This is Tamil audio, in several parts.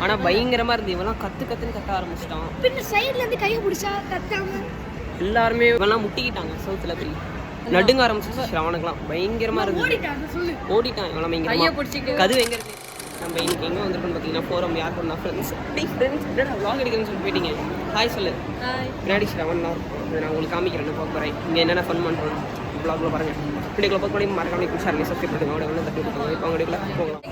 ஆனால் பயங்கரமாக இருந்து இவெல்லாம் கற்றுன்னு கத்த ஆரம்பிச்சிட்டான். பின்ன சைட்லேருந்து கையை பிடிச்சா கத்தாம எல்லாருமே இவெல்லாம் முட்டிக்கிட்டாங்க சவுத்தில் போய் நடுங்க ஆரம்பிச்சு. அவனுக்குலாம் பயங்கரமாக இருந்துச்சு. ஓடிட்டான் இவெல்லாம் பயங்கரமாக. கது எங்கே இருக்கு? நம்ம இன்னைக்கு எங்கே வந்திருக்கோம்னு பார்த்தீங்கன்னா ஃபோரம் யார் பண்ணா ஃப்ரெண்ட்ஸ் vlog எடுக்கிறேன்னு சொல்லி போயிட்டீங்க. ஹாய் சொல்லு. பின்னாடி ஸ்ரவன் தான் இதை நான் உங்களுக்கு காமிக்கிறேன்னு பார்க்க போகிறேன். இங்கே என்னென்ன ஃபன் பண்ணுறோம் vlogல பாருங்கள். வீடியோக்குள்ள பார்க்க பண்ணி மறக்காம பிடிச்சாருங்க சப்ஸ்கிரைப் பண்ணுங்க. அவங்கள வந்து தட்டி விட்டுருவாங்க. இப்போ அவங்க வீடியோக்குள்ள போகலாம்.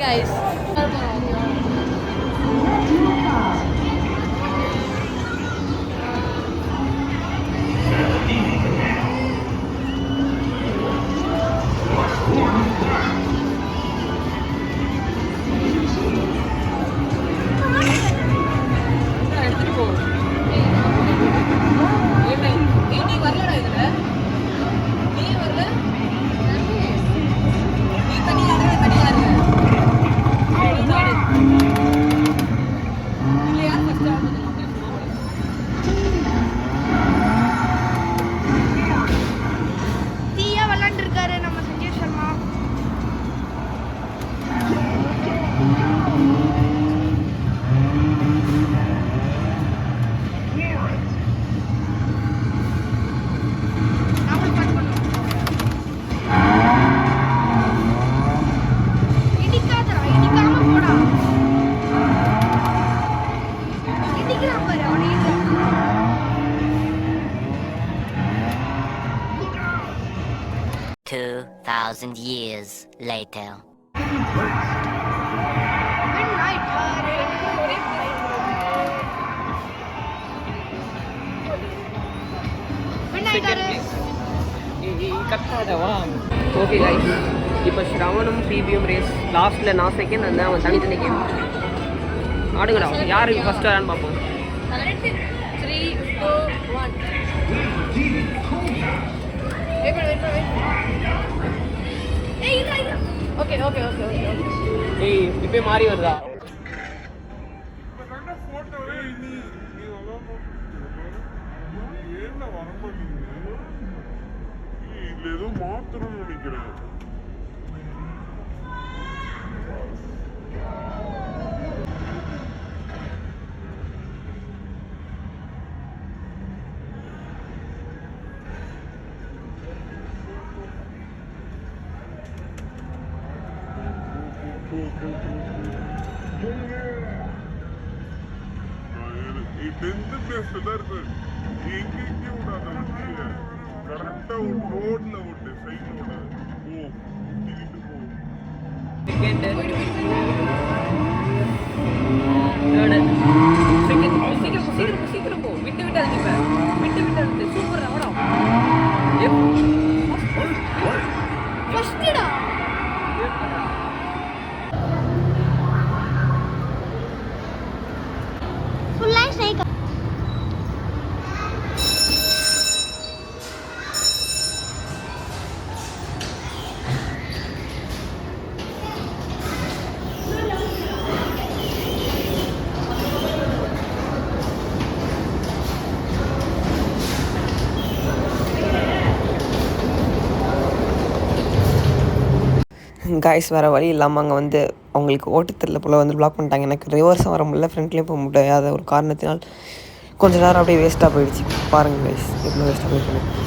Years later. ஓகே கைஸ், இப்போ ஸ்ரவனும் பிபிஎம் ரேஸ் லாஸ்ட்டில் நான் செகண்ட் அந்த அவன் தனித்தனி கேம் ஆடுங்கடா. யார் ஃபர்ஸ்ட் வரான்னு பார்ப்போம். 3, 2, 1. ஓகே. ஏய் இப்போ மாறி வருதா? ஏதோ மாத்தணும்னு நினைக்கிறேன். டென்த் பிளேஸ்ல தான் இருக்கு. எங்கேயும் விடாத வண்டியில கரெக்டா ஒரு ரோட்ல விட்டு சைட்ல போ திருட்டு போ. சீக்கிரம் போ. விட்டு சூப்பர் அவடம். ஃபர்ஸ்ட்டா ஃபுல்லா சைக்கிள். காய்ஸ் வேறு வழி இல்லாமல் அங்கே வந்து அவங்களுக்கு ஓட்டுத்தரில் போல் வந்து பிளாக் பண்ணிட்டாங்க. எனக்கு ரிவர்ஸும் வர முடியல, ஃப்ரண்ட்லேயும் போக முடியாத ஒரு காரணத்தினால் கொஞ்சம் நேரம் அப்படியே வேஸ்ட்டாக போயிடுச்சு. பாருங்கள் காய்ஸ் எவ்வளோ வேஸ்ட்டாக போயிடுச்சு.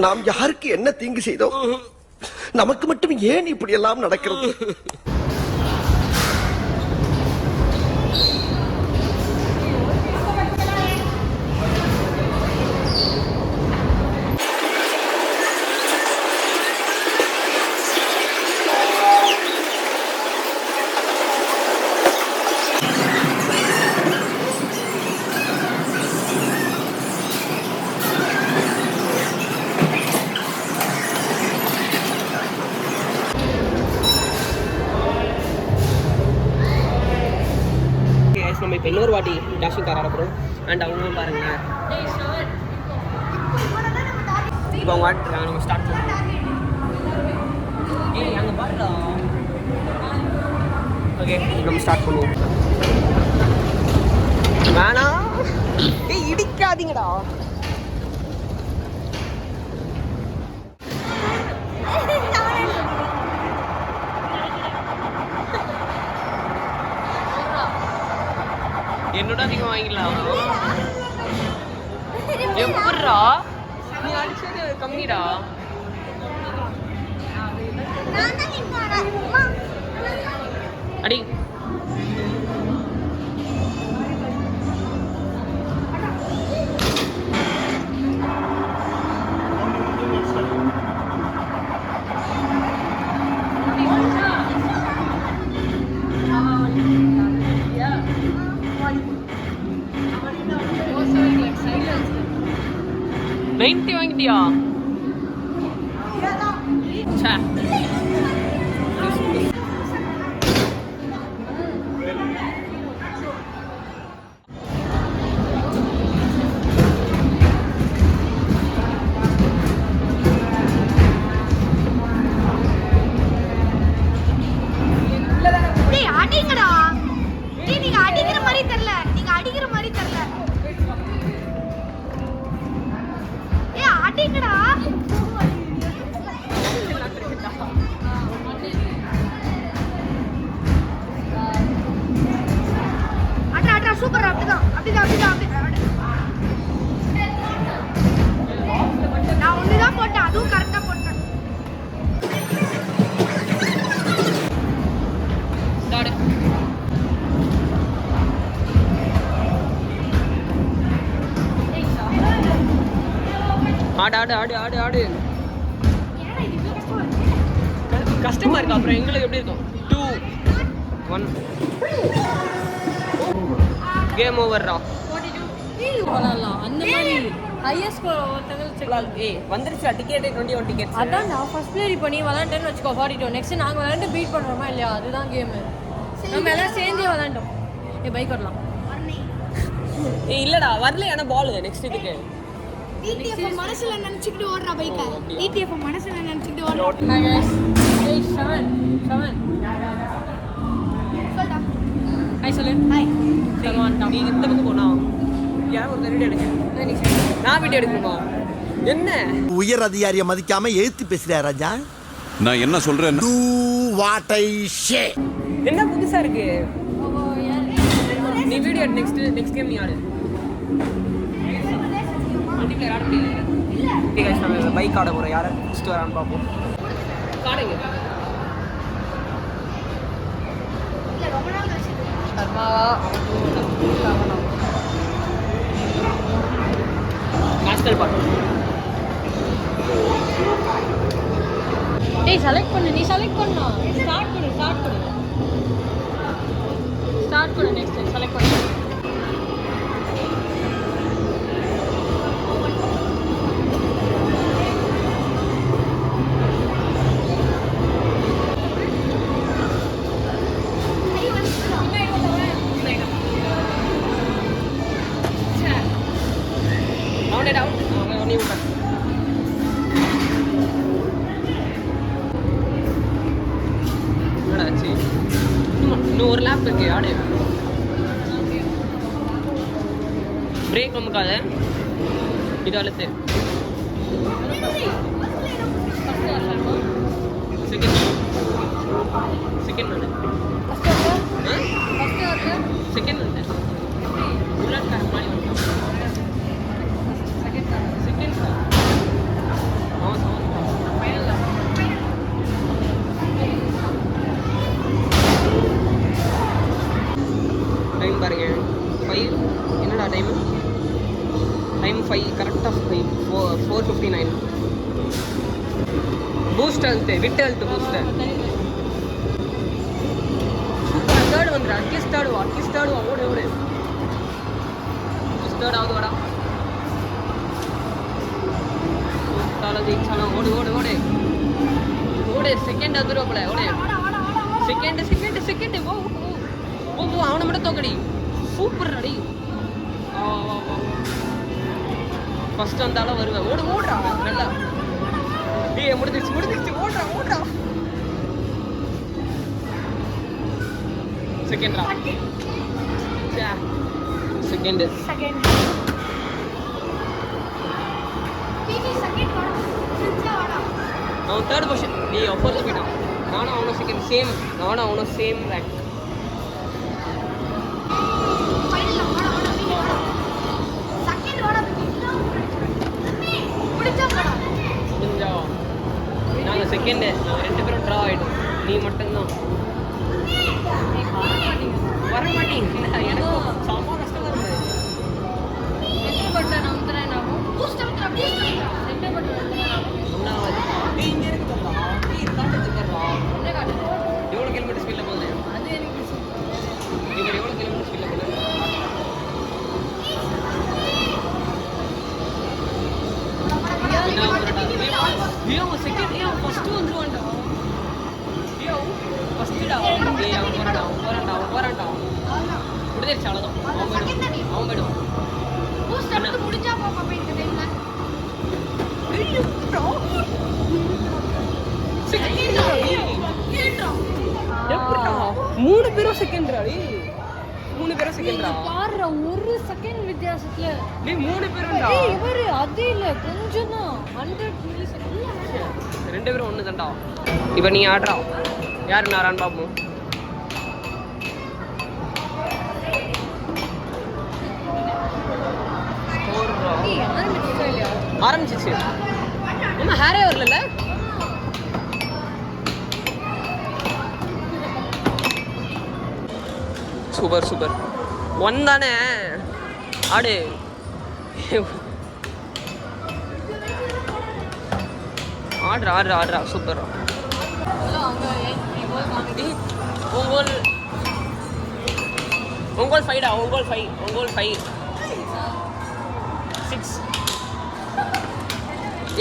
நாம் யாருக்கு என்ன தீங்கு செய்தோம்? நமக்கு மட்டும் ஏன் இப்படி எல்லாம் நடக்கிறது? விளாட போகிறோம். அண்ட் அவங்களும் பாருங்களேன், இப்போ அவங்க ஆட்டுறாங்க. நம்ம ஸ்டார்ட் பண்ணுவோம். ஏய் அங்கே பாருடா. ஓகே நம்ம ஸ்டார்ட் பண்ணுவோம். வேணாம், ஏய் இடிக்காதீங்கடா. என்னோட அதிகம் வாங்கிடலாம். எப்பட்றா நீ அடிச்சது கம்மிடா. அடி நைன்டி வாங்கிட்டியா? அடிங்கடா. நீங்க அடிக்கிற மாதிரி தெரியல. நீங்க அடிக்கிற மாதிரி தெரியல. அடிங்கடா. அட்ரா சூப்பரா. அப்படிதான் நான் ஒண்ணுதான் போட்டேன், அதுவும் கரெக்டா போட்டேன். ஆடு ஆடு ஆடு ஆடு ஆடு. கஷ்டமா இருக்கு. அப்புறம் எங்களுக்கு எப்படி இருக்கும்? 2 1 கேம் ஓவர்ரா. அந்த மாதிரி ஹையஸ்ட் ஸ்கோர் ஒருத்தங்களுக்கு ஏய் வந்துருச்சு டிக்கெட் 21 டிக்கெட். அதான் நான் ஃபர்ஸ்ட் பிளே இப்போ நீ விளாண்டேன்னு வச்சுக்கோ 42. நெக்ஸ்ட் நாங்கள் விளாண்டு பீட் பண்ணுறோமா இல்லையா, அதுதான் கேமு. நம்ம எல்லாம் சேர்ந்தே விளாண்டோம். பைக் வரலாம். ஏய் இல்லடா வரல. ஆனா பால் நெக்ஸ்ட் இதுக்கு டிடிஎஃப் மனசுல நினைச்சிட்டு ஓடுற பைக்க. டிடிஎஃப் மனசுல நினைச்சிட்டு ஓடுற. Hi guys. Hey Shaman. சொல்டா. Hi சொல்லு. ஹாய். Come on நீ இந்த பக்கம் போனா யாரோ ஒரு வீடியோ எடுக்க. நான் வீடியோ எடுக்கணுமா? என்ன உயர் அதிகாரியை மதிக்காம எழுத்து பேசுறியா ராஜா? நான் என்ன சொல்றேன்? Do what I say. என்ன புதுசா இருக்கு? நீ வீடியோ நெக்ஸ்ட் கேம் நீ ஆடு. மல்டிப்ளேயர் ஆட முடியாது. ஓகே गाइस நம்ம பைக் ஆட போறோம். யாரை ஃபர்ஸ்ட் வரான்னு பாப்போம். காடுங்க. இல்ல ரொம்ப நாள் கழிச்சு. சர்மாவா மாஸ்டர் பாட். டேய் செலக்ட் பண்ணு. நீ செலக்ட் பண்ணா. ஸ்டார்ட் பண்ணு. நெக்ஸ்ட் செலக்ட் பண்ணு. Rounded out. Only one. என்னடாச்சு? இன்னும் ஒரு லேப் இருக்கு. ஆடு. பிரேக் நமக்காத. இது அழுத்து. செகண்ட் வந்து செகண்ட் வந்து புல்லட் கார் மாதிரி வந்து செகண்ட் சார். டைம் பாருங்க 5. என்னடா டைம் 5 கரெக்டாக 4:59. பூஸ்ட் அழுத்து. விட்டு அழுத்து பூஸ்டர். சூப்பர். தேர்ட் வந்துடு. அட்லீஸ்ட் தேர்ட் வா. ஓடு தேர்ட் ஆகுது. வாடா ஜெயிச்சாலும் ஓடு. செகண்ட் வந்துருவாப்புல. ஓடு. செகண்ட். ஓ அவனை மட்டும் தோக்கடி. சூப்பர் அடி. ஃபர்ஸ்ட் வந்தாலும் வருவேன். ஓடுறா நல்லா. ஏய் முடிஞ்சிச்சு ஓடுறா. செகண்ட் அவன் தேர்ட் பொசிஷன். நீ ஃபோர்த் போயிட்டான். நானும் அவனும் சேம் ரேங்க். முடிஞ்சா நாங்கள் செகண்டு. நாங்கள் 2 பேரும் ட்ரா ஆகிட்டோம். நீ மட்டும்தான் வர மாட்டீங்க. எனக்கு செம்ம கஷ்டமா இருந்தது. எவ்வளோ கிலோமீட்டர் ஸ்பீடில் போகுது? இவர் எவ்வளோ கிலோமீட்டர் ஸ்பீடில் போகுது? ஃபர்ஸ்ட் வந்துருவான்டா. ஃபர்ஸ்ட்டுடா. அவன் போறான்டா. முடிஞ்சிருச்சு அவ்வளோதான். அவன் போயிடுவான். மூணு பேரும் செகண்ட்ரா. பாருடா, ஒரு செகண்ட் வித்தியாசத்துல நீ 3 பேரும்டா. இவரு அது இல்ல, கொஞ்சம் தான் 100 மில்லிசெகண்ட். 2 பேரும் ஒன்று தான்டா. இப்போ நீ ஆடுறா. யாரு நாரான்னு பார்ப்போம். ஆரம்பிச்சிச்சு. நம்ம ஹேரே வரல. சூப்பர் 1 தானே. ஆடு. ஆடுறா சூப்பர். உங்கோல் 5டா. உங்கோல் 5 6.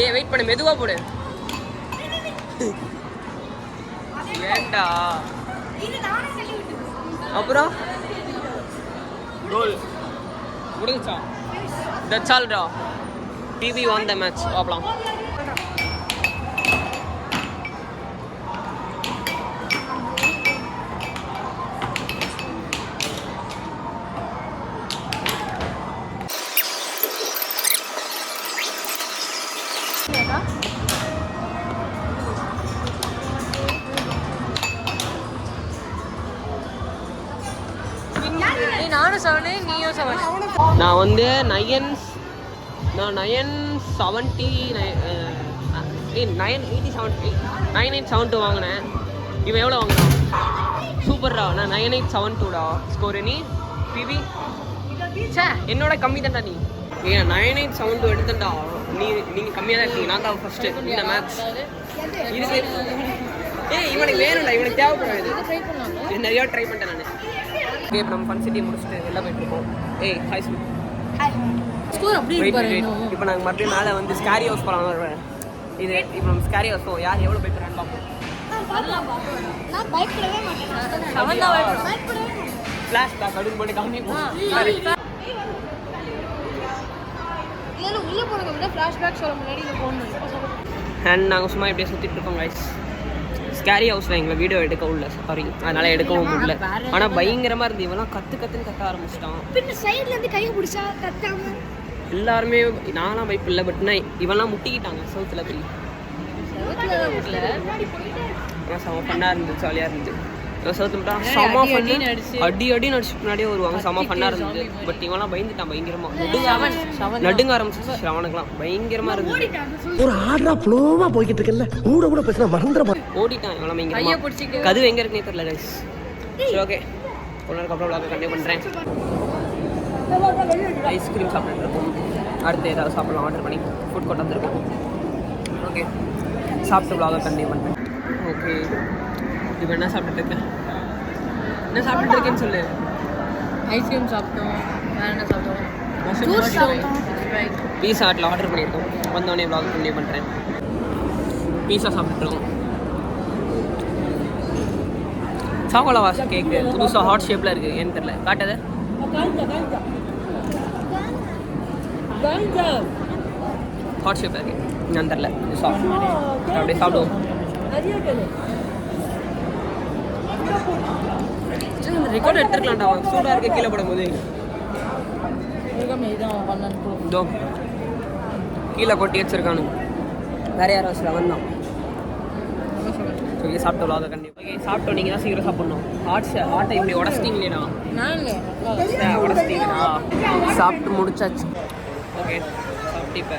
ஏய் வெயிட் பண்ணு, மெதுவா போடு. ஏண்டா அப்புறம் கோல் முடிஞ்சா. தட்ஸ் ஆல் டா. PB won the match. பாக்கலாம். நானும் 7 நீயும் 7. நான் வந்து 9872 வாங்கினேன். இவன் எவ்வளோ வாங்கினான்? சூப்பர்டா. நான் 9872டா ஸ்கோரு. நீ PB என்னோட கம்மி தான்டா. நீ 9872 எடுத்தேன்டா. நீங்கள் கம்மியாக தான் இருக்கீங்க. நான் தான் ஃபர்ஸ்ட்டு இந்த மேட்ச். இது இவனுக்கு வேணும்டா. இவனுக்கு தேவைப்படாது. இது நிறையா ட்ரை பண்ணிட்டேன் நான். ஓகே, இப்போ நம்ம ஃபன் சிட்டி முடிச்சுட்டு வெளில போயிட்டுருக்கோம். ஏய் ஹாய் சொல்லு. ஸ்கோர் அப்படி இருக்கு. இப்போ நாங்கள் மறுபடியும் மேலே வந்து ஸ்கேரி ஹவுஸ் போகலாம் வருவேன். இது இப்போ நம்ம ஸ்கேரி ஹவுஸ் போவோம். யார் எவ்வளோ போயிட்டுறான்னு பார்ப்போம். ஃப்ளாஷ் பேக் அப்படின்னு போட்டு காமிப்போம். உள்ள போனது விட ஃப்ளாஷ்பேக் சொல்ல முன்னாடி இங்கே போகணும். அண்ட் நாங்கள் சும்மா இப்படியே சுற்றிட்டு இருக்கோம் கைஸ். ஸ்கேரி ஹவுஸில் எங்களை வீடியோ எடுக்க உள்ள சாரி, அதனால் எடுக்கவும் முடியல. ஆனால் பயங்கரமாக இருந்து இவெல்லாம் கற்றுன்னு கத்த ஆரம்பிச்சிட்டான். பின்ன சைட்லேருந்து கையை பிடிச்சா கத்தாம எல்லாருமே நானும் வைப்பு இல்லை. பட் இவெல்லாம் முட்டிக்கிட்டாங்க சவுத்தில் போய். ஆனால் செம ஃபன்னாக இருந்துச்சு, ஜாலியாக இருந்துச்சு. சவுத்து மட்டும் செம ஃபன்னு. அடி நடிச்சு முன்னாடியே வருவாங்க. செம ஃபன்னாக இருந்தது. பட் இவெல்லாம் பயந்துட்டான் பயங்கரமாக. நடுங்க ஆரம்பிச்சு அவனுக்குலாம் பயங்கரமாக இருந்தது. ஒரு ஆர்டரா ஃப்ளோவா போய்கிட்டு இருக்கல. கூட பேசினா மறந்துடமா. ஓடிட்டான் இவெல்லாம் பயங்கரமாக. கது எங்கே இருக்குன்னே தெரியல கைஸ். சரி ஓகே, ஒரு நாளுக்கு அப்புறம் விளாக கண்டினியூ பண்ணுறேன். ஐஸ்கிரீம் சாப்பிட்டுட்டு இருக்கோம். அடுத்து ஏதாவது சாப்பிடலாம் ஆர்டர் பண்ணி. ஃபுட் கோர்ட் வந்துருக்கோம். ஓகே, சாப்பிட்டு விளாக கண்டினியூ பண்ணுறேன். ஓகே, இப்போ என்ன சாப்பிட்டுட்டு இருக்கேன்? என்ன சாப்பிட்டுட்டு இருக்கேன்னு சொல்லு. ஐஸ்கிரீம் சாப்பிட்டோம். வேறு என்ன சாப்பிட்டோம்? பீஸா ஹட்டில் ஆர்டர் பண்ணியிருக்கோம். வந்தோடனே விளாக் கண்டினியூ பண்ணுறேன். பீஸா சாப்பிட்டுருக்கோம். சாக்கோலாவாஸ் கேக்கு புதுசாக ஹாட் ஷேப்பில் இருக்குது. ஏன்னு தெரியல. காட்டது ஹாட் ஷேப் இருக்கு நான் தெரில சாஃப்ட் அப்படியே சாப்பிடுவோம். நிறைய கேளு. சரி இந்த ரெக்கார்ட் எடுத்துருக்கலாம்டா சூடாக இருக்க கீழே போடும்போது இதோ கீழே கொட்டி வச்சிருக்கானு வேற யாரும் சிலவன் தான். ஓகே சாப்பிட்டோம் அதை கண்டிப்பாக. ஓகே சாப்பிட்டோம். நீங்கள் தான் சீக்கிரம் சாப்பிட்ணும். ஹாட்டை இப்படி உடச்சிட்டிங்களேடா. உடச்சிட்டீங்களா? சாப்பிட்டு முடிச்சாச்சு. ஓகே சாப்பிட்டு இப்போ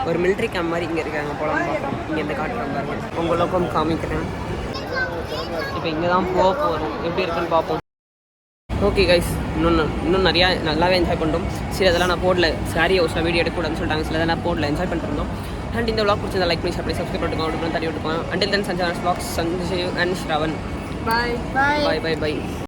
ஒரு மிலிட்ரி கேம்ப் மாதிரி இங்கே இருக்காங்க போலாம் பார்ப்போம். இங்கே இந்த காட்டுறாங்க பாருங்க. உங்களுக்கும் காமிக்கிறேன். இப்போ இங்கே தான் போக போகிறோம். எப்படி இருக்குன்னு பார்ப்போம். ஓகே கைஸ் இன்னும் நிறையா நல்லாவே என்ஜாய் பண்ணிட்டோம். சரி அதெல்லாம் நான் போடல சாரி ஹவுஸில் வீடியோ எடுக்கக்கூடாதுன்னு சொல்லிட்டாங்க. சில இதெல்லாம் போடல என்ஜாய் பண்ணிருந்தோம். அண்ட் இந்த vlog பிடிச்சதை லைக் பண்ணி சப்ஸ்கிரைப் பண்ணிட்டுக்கோங்க. அப்படி தள்ளி விட்டுக்கோங்க. Until then Sanjay vlogs, Sanjay and Shravan. Bye bye bye bye.